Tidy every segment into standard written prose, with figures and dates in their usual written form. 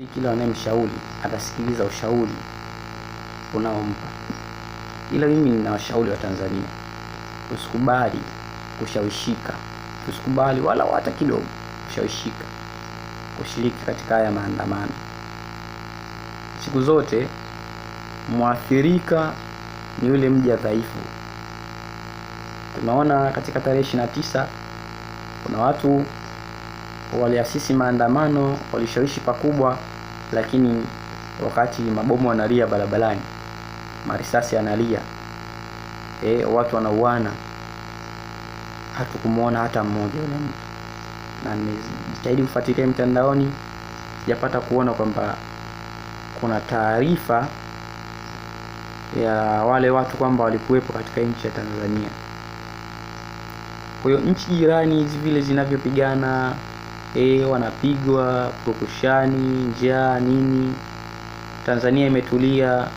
Kila anayemshauri atasikiliza ushauri unaompa. Ila mimi ninawashauri wa Tanzania, usikubali kushawishika, usikubali wala hata kidogo kushawishika kushiriki katika haya maandamano. Siku zote muathirika ni yule mja dhaifu. Tunaona katika tarehe 29 kuna watu waliasisi maandamano, walishawishi pakubwa, lakini wakati mabomu wanalia barabarani, marisasi yanalia, watu wanauana, hatukumuona hata mmoja yule mtu. Na nimejitahidi kufuatilia mtandaoni, sijapata kuona kwamba kuna taarifa ya wale watu kwamba walikuwepo katika nchi ya Tanzania. Kwa hiyo nchi jirani hizi vile zinavyopigana, wanapigwa purukushani, njaa nini, Tanzania imetulia.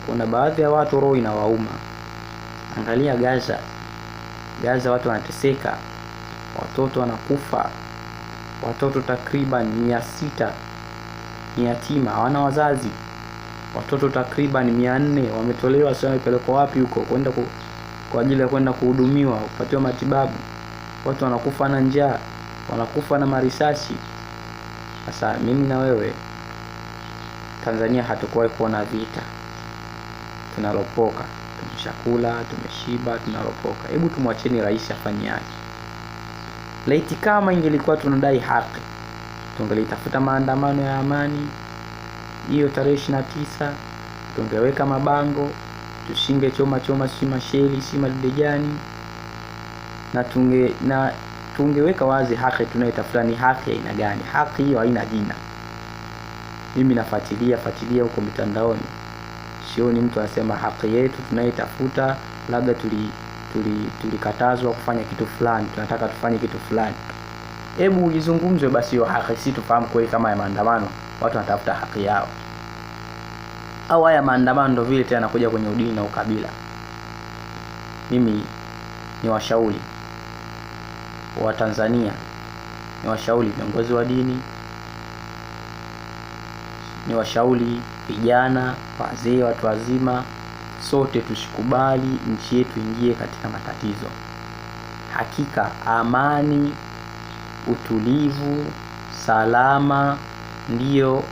Kuna baadhi ya watu roho inawauma. Angalia Gaza watu wanateseka, watoto wanakufa, watoto takriban 600 ni yatima, hawana wazazi. Watoto takriban 400 wametolewa, sio wamepelekwa wapi huko kwenda kwa ajili ya kwenda kuhudumiwa, kupatiwa matibabu. Watu wanakufa na njaa, wanakufa na marisasi. Sasa mimi na wewe, Tanzania hatukuwahi kuona vita. Tunalopoka, tumeshakula, tumeshiba, tunalopoka. Hebu tumwacheni rais afanye yake. Laiti kama ingelikuwa tunadai haki, tungelitafuta maandamano ya amani hiyo tarehe 29, tungeweka mabango, tusinge choma si masheli si madejani, na tungeweka wazi haki tunayotafuta ni haki aina gani. Haki hiyo haina jina. Mimi nafuatilia huko mitandaoni, sioni mtu anasema haki yetu tunayotafuta labda tulikatazwa kufanya kitu fulani, tunataka tufanye kitu fulani. Hebu izungumzwe basi hiyo haki, si tufahamu kweli kama ya maandamano watu wanatafuta haki yao, au haya maandamano ndio vile tena kuja kwenye udini na ukabila. Mimi ni washauri wa Tanzania, ni washauri viongozi wa dini, ni washauri vijana, wazee, watu wazima, sote tusikubali nchi yetu ingie katika matatizo. Hakika amani, utulivu, salama ndiyo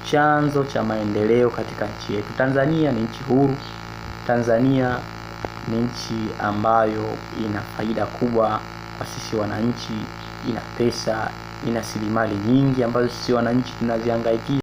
chanzo cha maendeleo katika nchi yetu. Tanzania ni nchi huru. Tanzania ni nchi ambayo ina faida kubwa kwa sisi wananchi, ina pesa, ina rasilimali nyingi ambazo sisi wananchi tunazihangaikia.